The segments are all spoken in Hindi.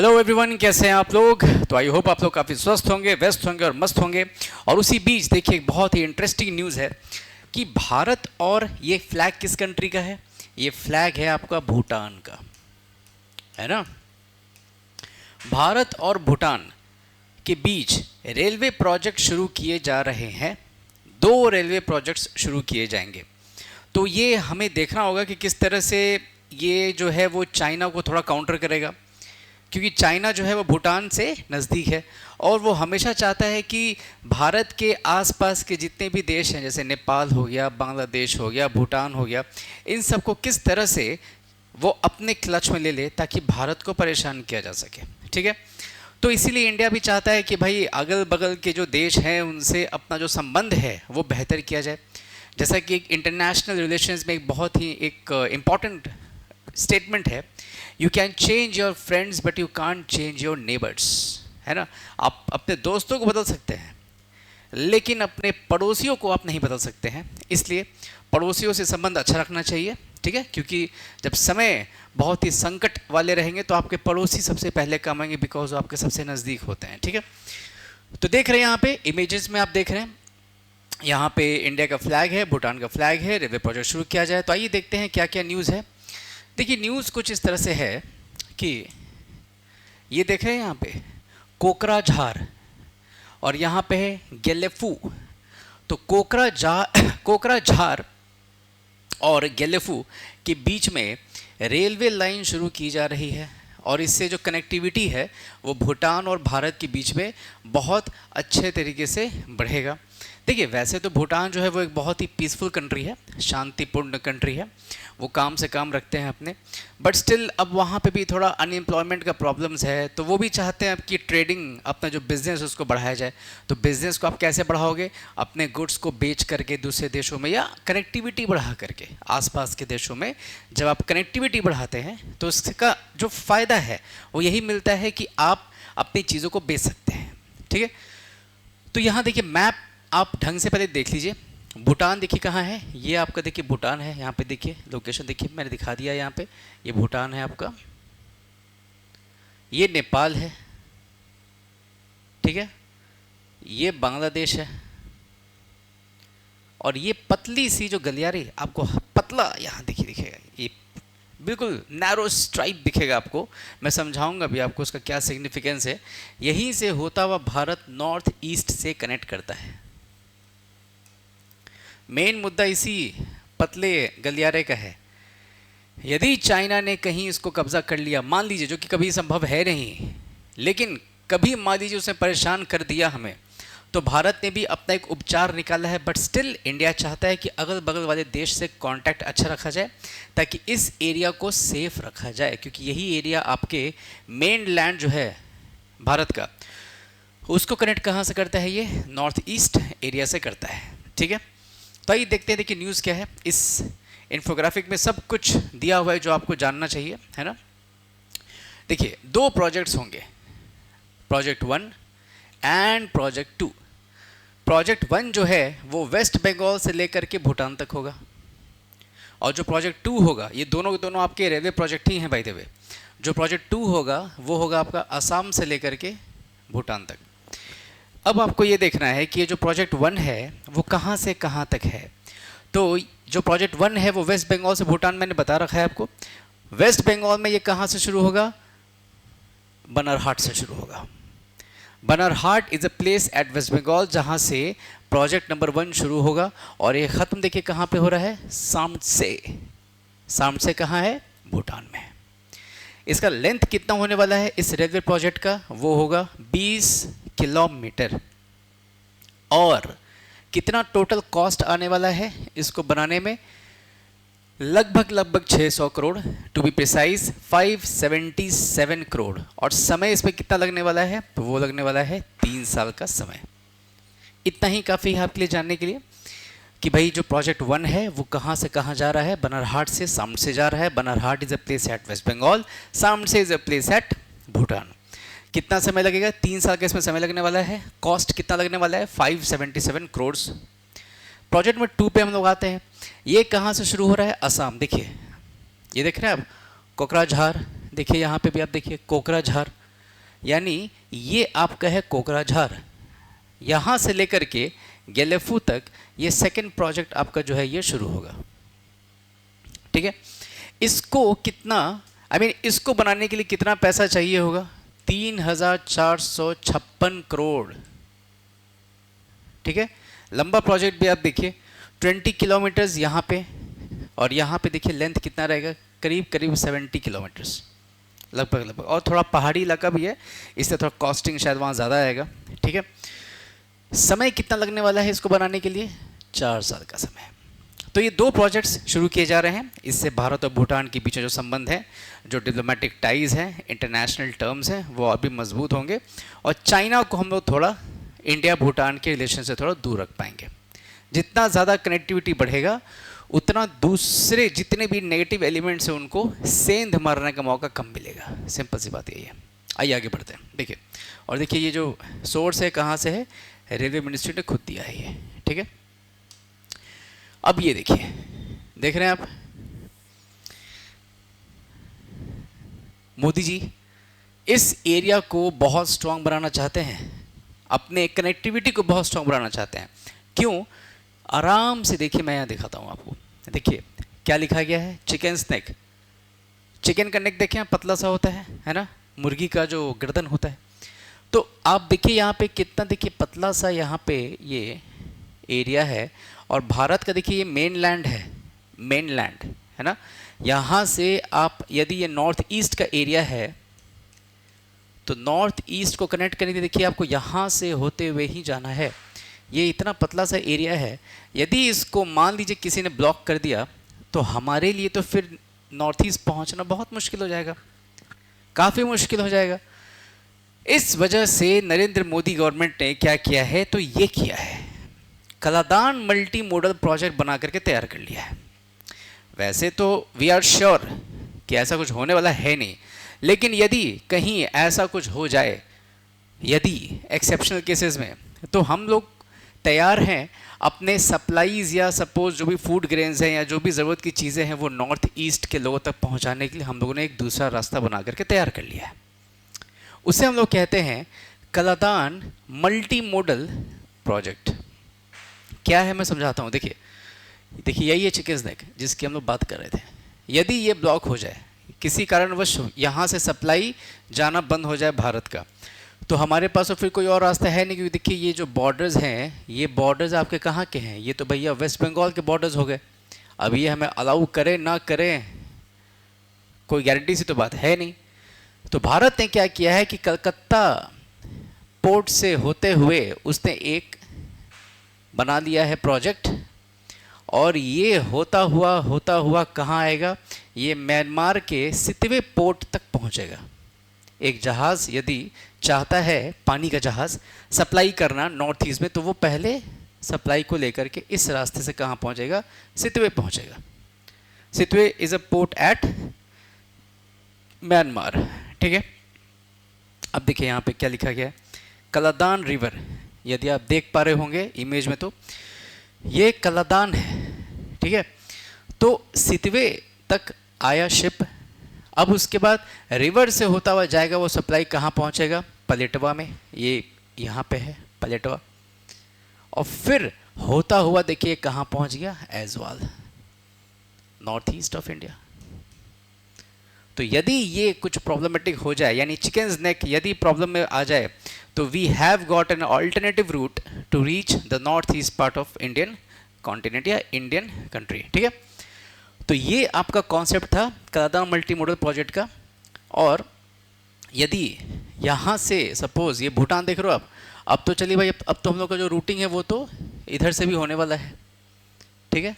हेलो एवरीवन, कैसे हैं आप लोग। तो आई होप आप लोग काफ़ी स्वस्थ होंगे, व्यस्त होंगे और मस्त होंगे। और उसी बीच देखिए एक बहुत ही इंटरेस्टिंग न्यूज़ है कि भारत और ये फ्लैग किस कंट्री का है। ये फ्लैग है आपका भूटान का, है ना। भारत और भूटान के बीच रेलवे प्रोजेक्ट शुरू किए जा रहे हैं। 2 रेलवे प्रोजेक्ट्स शुरू किए जाएंगे। तो ये हमें देखना होगा कि किस तरह से ये जो है वो चाइना को थोड़ा काउंटर करेगा, क्योंकि चाइना जो है वो भूटान से नज़दीक है और वो हमेशा चाहता है कि भारत के आसपास के जितने भी देश हैं, जैसे नेपाल हो गया, बांग्लादेश हो गया, भूटान हो गया, इन सबको किस तरह से वो अपने क्लच में ले ले ताकि भारत को परेशान किया जा सके। ठीक है, तो इसीलिए इंडिया भी चाहता है कि भाई अगल बगल के जो देश हैं उनसे अपना जो संबंध है वो बेहतर किया जाए। जैसा कि एक इंटरनेशनल रिलेशंस में एक बहुत ही एक इम्पॉर्टेंट स्टेटमेंट है, you can change your friends but you can't change your neighbours, है ना। आप अपने दोस्तों को बदल सकते हैं लेकिन अपने पड़ोसियों को आप नहीं बदल सकते हैं। इसलिए पड़ोसियों से संबंध अच्छा रखना चाहिए, ठीक है, क्योंकि जब समय बहुत ही संकट वाले रहेंगे तो आपके पड़ोसी सबसे पहले काम आएंगे, बिकॉज वो आपके सबसे नज़दीक होते हैं। ठीक है, तो देख रहे हैं यहाँ पे इमेजेस में, आप देख रहे हैं यहाँ पे इंडिया का फ्लैग है, भूटान का फ्लैग है, रेलवे प्रोजेक्ट शुरू किया जाए। तो आइए देखते हैं क्या क्या न्यूज़ है। देखिए न्यूज़ कुछ इस तरह से है कि ये देख रहे हैं यहाँ पे कोकराझार और यहाँ पे है गेलेफू। तो कोकराझार और गेलेफू के बीच में रेलवे लाइन शुरू की जा रही है और इससे जो कनेक्टिविटी है वो भूटान और भारत के बीच में बहुत अच्छे तरीके से बढ़ेगा। देखिए वैसे तो भूटान जो है वो एक बहुत ही पीसफुल कंट्री है, शांतिपूर्ण कंट्री है, वो काम से काम रखते हैं अपने, बट स्टिल अब वहाँ पे भी थोड़ा अनएम्प्लॉयमेंट का प्रॉब्लम्स है। तो वो भी चाहते हैं कि ट्रेडिंग, अपना जो बिज़नेस उसको बढ़ाया जाए। तो बिज़नेस को आप कैसे बढ़ाओगे? अपने गुड्स को बेच करके दूसरे देशों में, या कनेक्टिविटी बढ़ा करके आसपास के देशों में। जब आप कनेक्टिविटी बढ़ाते हैं तो इसका जो फ़ायदा है वो यही मिलता है कि आप अपनी चीज़ों को बेच सकते हैं। ठीक है, तो यहाँ देखिए मैप आप ढंग से पहले देख लीजिए। भूटान देखिए कहाँ है, ये आपका देखिए भूटान है। यहाँ पे देखिए लोकेशन देखिए, मैंने दिखा दिया यहाँ पे, ये भूटान है आपका, ये नेपाल है, ठीक है, ये बांग्लादेश है और ये पतली सी जो गलियारी आपको पतला यहाँ देखिए दिखेगा, ये बिल्कुल नैरो स्ट्राइप दिखेगा आपको। मैं समझाऊंगा भी आपको उसका क्या सिग्निफिकेंस है। यहीं से होता हुआ भारत नॉर्थ ईस्ट से कनेक्ट करता है। मेन मुद्दा इसी पतले गलियारे का है। यदि चाइना ने कहीं इसको कब्जा कर लिया, मान लीजिए, जो कि कभी संभव है नहीं, लेकिन कभी मान लीजिए उसने परेशान कर दिया हमें, तो भारत ने भी अपना एक उपचार निकाला है। बट स्टिल इंडिया चाहता है कि अगल बगल वाले देश से कांटेक्ट अच्छा रखा जाए ताकि इस एरिया को सेफ रखा जाए, क्योंकि यही एरिया आपके मेन लैंड जो है भारत का, उसको कनेक्ट कहाँ से करता है? ये नॉर्थ ईस्ट एरिया से करता है। ठीक है, तो आइए देखते हैं देखिए न्यूज़ क्या है। इस इन्फोग्राफिक में सब कुछ दिया हुआ है जो आपको जानना चाहिए, है ना। देखिए 2 प्रोजेक्ट्स होंगे, प्रोजेक्ट 1 एंड प्रोजेक्ट 2। प्रोजेक्ट 1 जो है वो वेस्ट बंगाल से लेकर के भूटान तक होगा और जो प्रोजेक्ट 2 होगा, ये दोनों के दोनों आपके रेलवे प्रोजेक्ट ही हैं बाय द वे। जो प्रोजेक्ट 2 होगा वो होगा आपका असम से लेकर के भूटान तक। अब आपको ये देखना है कि ये जो प्रोजेक्ट 1 है वो कहाँ से कहाँ तक है। तो जो प्रोजेक्ट 1 है वो वेस्ट बंगाल से भूटान, मैंने बता रखा है आपको। वेस्ट बंगाल में ये कहाँ से शुरू होगा? बनरहाट से शुरू होगा। Banarhat is a place at West Bengal जहाँ से प्रोजेक्ट नंबर 1 शुरू होगा और ये ख़त्म देखिए कहाँ पे हो रहा है? साम्ट से। साम्ट से कहाँ है? भूटान में। इसका लेंथ कितना होने वाला है इस रेलवे प्रोजेक्ट का? वो होगा 20 किलोमीटर। और कितना टोटल कॉस्ट आने वाला है इसको बनाने में? लगभग 600 crore, to be precise 577 crore. और समय इसमें कितना लगने वाला है? तो वो लगने वाला है 3 साल का समय। इतना ही काफ़ी है आपके लिए जानने के लिए कि भाई जो प्रोजेक्ट 1 है वो कहाँ से कहाँ जा रहा है। बनरहाट से साम्ट से जा रहा है। Banarhat is a place at West Bengal, Samtse is a place at Bhutan. कितना समय लगेगा? 3 साल का इसमें समय लगने वाला है। कॉस्ट कितना लगने वाला है? 577 करोड़। प्रोजेक्ट नंबर 2 पे हम लोग आते हैं। ये कहाँ से शुरू हो रहा है? असम। देखिए ये देख रहे हैं आप कोकराझार, देखिए यहाँ पे भी आप देखिए कोकराझार, यानी ये आपका है कोकराझार, यहाँ से लेकर के गेलेफू तक ये सेकंड प्रोजेक्ट आपका जो है ये शुरू होगा। ठीक है, इसको कितना इसको बनाने के लिए कितना पैसा चाहिए होगा? 3,456 करोड़। ठीक है, लंबा प्रोजेक्ट भी आप देखिए 20 किलोमीटर्स यहाँ पे, और यहाँ पे देखिए लेंथ कितना रहेगा, करीब करीब 70 किलोमीटर्स लगभग, और थोड़ा पहाड़ी इलाका भी है इसलिए थोड़ा कॉस्टिंग शायद वहाँ ज़्यादा आएगा। ठीक है, समय कितना लगने वाला है इसको बनाने के लिए? 4 साल का समय। तो ये 2 प्रोजेक्ट्स शुरू किए जा रहे हैं। इससे भारत और भूटान के बीच जो संबंध है, जो डिप्लोमेटिक टाइज़ हैं, इंटरनेशनल टर्म्स हैं, वो और भी मजबूत होंगे, और चाइना को हम लोग थोड़ा इंडिया भूटान के रिलेशन से थोड़ा दूर रख पाएंगे। जितना ज़्यादा कनेक्टिविटी बढ़ेगा उतना दूसरे जितने भी नेगेटिव एलिमेंट्स हैं उनको सेंध मारने का मौका कम मिलेगा। सिंपल सी बात यही है। आइए आगे बढ़ते हैं। देखिए, और देखिए ये जो सोर्स है कहाँ से है? रेलवे मिनिस्ट्री ने खुद दिया है ये। ठीक है, अब ये देखिए, देख रहे हैं आप, मोदी जी इस एरिया को बहुत स्ट्रांग बनाना चाहते हैं, अपने कनेक्टिविटी को बहुत स्ट्रांग बनाना चाहते हैं। क्यों? आराम से देखिए, मैं यहाँ दिखाता हूँ आपको। देखिए क्या लिखा गया है, चिकन स्नैक। चिकन का नेक देखिए पतला सा होता है ना, मुर्गी का जो गर्दन होता है। तो आप देखिए यहाँ पे कितना, देखिए पतला सा यहाँ पे ये एरिया है, और भारत का देखिए ये मेनलैंड है, मेनलैंड है ना। यहाँ से आप यदि ये नॉर्थ ईस्ट का एरिया है तो नॉर्थ ईस्ट को कनेक्ट करने के लिए देखिए आपको यहाँ से होते हुए ही जाना है। ये इतना पतला सा एरिया है, यदि इसको मान लीजिए किसी ने ब्लॉक कर दिया तो हमारे लिए तो फिर नॉर्थ ईस्ट पहुँचना बहुत मुश्किल हो जाएगा, काफ़ी मुश्किल हो जाएगा। इस वजह से नरेंद्र मोदी गवर्नमेंट ने क्या किया है, तो ये किया है, कलादान मल्टी मॉडल प्रोजेक्ट बना करके तैयार कर लिया है। वैसे तो वी आर श्योर कि ऐसा कुछ होने वाला है नहीं, लेकिन यदि कहीं ऐसा कुछ हो जाए, यदि एक्सेप्शनल केसेस में, तो हम लोग तैयार हैं अपने सप्लाईज या सपोज जो भी फूड ग्रेन्स हैं या जो भी ज़रूरत की चीज़ें हैं वो नॉर्थ ईस्ट के लोगों तक पहुंचाने के लिए हम लोगों ने एक दूसरा रास्ता बना करके तैयार कर लिया है। उसे हम लोग कहते हैं कलादान मल्टी मॉडल प्रोजेक्ट। क्या है मैं समझाता हूँ। देखिए यही है चिकन स्नैक जिसकी हम लोग बात कर रहे थे। यदि ये ब्लॉक हो जाए, किसी कारणवश यहाँ से सप्लाई जाना बंद हो जाए भारत का, तो हमारे पास तो फिर कोई और रास्ता है नहीं, क्योंकि देखिए ये जो बॉर्डर्स हैं, ये बॉर्डर्स आपके कहाँ के हैं? ये तो भैया वेस्ट बंगाल के बॉर्डर्स हो गए। अब ये हमें अलाउ करें ना करें कोई गारंटी सी तो बात है नहीं। तो भारत ने क्या किया है कि कलकत्ता पोर्ट से होते हुए उसने एक बना लिया है प्रोजेक्ट, और ये होता हुआ कहाँ आएगा? ये म्यांमार के सितवे पोर्ट तक पहुँचेगा। एक जहाज़ यदि चाहता है, पानी का जहाज़ सप्लाई करना नॉर्थ ईस्ट में, तो वो पहले सप्लाई को लेकर के इस रास्ते से कहाँ पहुँचेगा? सितवे पहुँचेगा। Sittwe is a port at Myanmar. ठीक है, अब देखिए यहाँ पे क्या लिखा गया है, कलादान रिवर। यदि आप देख पा रहे होंगे इमेज में, तो ये कलादान है। ठीक है, तो सितवे तक आया शिप, अब उसके बाद रिवर से होता हुआ जाएगा, वो सप्लाई कहाँ पहुँचेगा? पलेटवा में, ये यहाँ पे है पलेटवा, और फिर होता हुआ देखिए कहाँ पहुँच गया? Aizawl, north east of India. तो यदि ये कुछ प्रॉब्लमेटिक हो जाए, यानी चिकन नेक यदि प्रॉब्लम में आ जाए, तो we have got an alternative route to reach the north east part of Indian continent या इंडियन कंट्री। ठीक है, तो ये आपका कॉन्सेप्ट था कलादान मल्टी मॉडल प्रोजेक्ट का। और यदि यहाँ से सपोज ये भूटान देख रहे हो आप, अब तो चलिए भाई, अब तो हम लोग का जो रूटिंग है वो तो इधर से भी होने वाला है। ठीक है,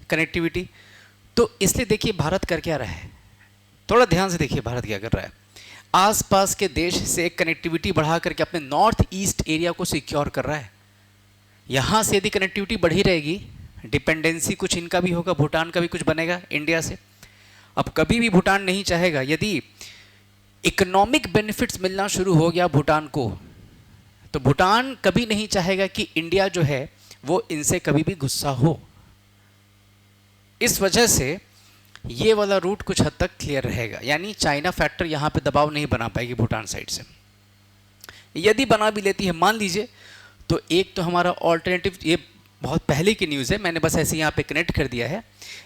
कनेक्टिविटी। तो इसलिए देखिए भारत कर क्या रहा है, थोड़ा ध्यान से देखिए भारत क्या कर रहा है। आसपास के देश से कनेक्टिविटी बढ़ा करके अपने नॉर्थ ईस्ट एरिया को सिक्योर कर रहा है। यहाँ से यदि कनेक्टिविटी बढ़ी रहेगी, डिपेंडेंसी कुछ इनका भी होगा, भूटान का भी कुछ बनेगा इंडिया से। अब कभी भी भूटान नहीं चाहेगा, यदि इकोनॉमिक बेनिफिट्स मिलना शुरू हो गया भूटान को, तो भूटान कभी नहीं चाहेगा कि इंडिया जो है वो इनसे कभी भी गुस्सा हो। इस वजह से ये वाला रूट कुछ हद तक क्लियर रहेगा, यानी चाइना फैक्टर यहाँ पे दबाव नहीं बना पाएगी भूटान साइड से। यदि बना भी लेती है मान लीजिए, तो एक तो हमारा ऑल्टरनेटिव, ये बहुत पहले की न्यूज़ है, मैंने बस ऐसे यहाँ पे कनेक्ट कर दिया है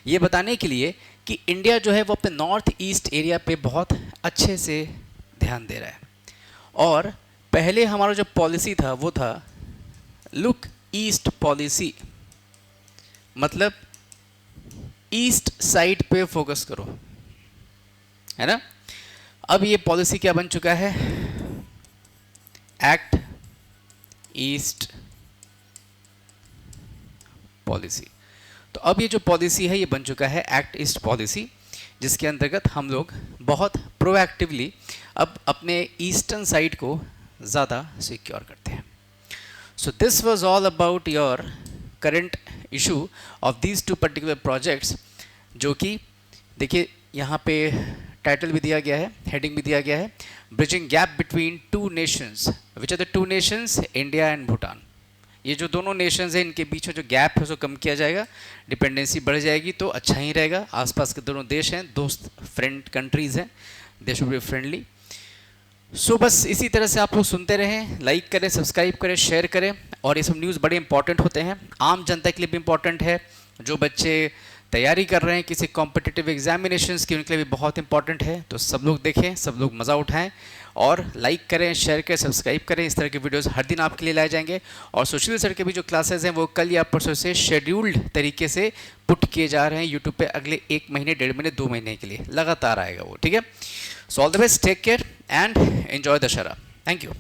ये बताने के लिए कि इंडिया जो है वो अपने नॉर्थ ईस्ट एरिया पे बहुत अच्छे से ध्यान दे रहा है। और पहले हमारा जो पॉलिसी था वो था लुक ईस्ट पॉलिसी, मतलब ईस्ट साइड पे फोकस करो, है ना। अब ये पॉलिसी क्या बन चुका है, एक्ट ईस्ट पॉलिसी। तो अब ये जो पॉलिसी है ये बन चुका है एक्ट ईस्ट पॉलिसी, जिसके अंतर्गत हम लोग बहुत प्रोएक्टिवली अब अपने ईस्टर्न साइड को ज़्यादा सिक्योर करते हैं। So this was all about your current issue of these two particular projects, जो कि देखिए यहाँ पे टाइटल भी दिया गया है, हेडिंग भी दिया गया है, bridging gap between two nations, which are the two nations, India and Bhutan. ये जो दोनों नेशंस हैं इनके बीच में जो गैप है उसको कम किया जाएगा, डिपेंडेंसी बढ़ जाएगी तो अच्छा ही रहेगा। आसपास के दोनों देश हैं, दोस्त फ्रेंड कंट्रीज़ हैं, दे शुड बी फ्रेंडली। सो बस इसी तरह से आप लोग सुनते रहें, लाइक करें, सब्सक्राइब करें, शेयर करें। और ये सब न्यूज़ बड़े इंपॉर्टेंट होते हैं, आम जनता के लिए भी इंपॉर्टेंट है, जो बच्चे तैयारी कर रहे हैं किसी कॉम्पिटिटिव एग्जामिनेशंस की उनके लिए भी बहुत इंपॉर्टेंट है। तो सब लोग देखें, सब लोग मज़ा उठाएं और लाइक करें, शेयर करें, सब्सक्राइब करें। इस तरह के वीडियोस हर दिन आपके लिए लाए जाएंगे। और सुशील सर के भी जो क्लासेस हैं वो कल या परसों से शेड्यूल्ड तरीके से पुट किए जा रहे हैं यूट्यूब पे, अगले 1 महीने, 1.5 महीने, 2 महीने के लिए लगातार आएगा वो, ठीक है। So all the best, take care and enjoy Dussehra. Thank you.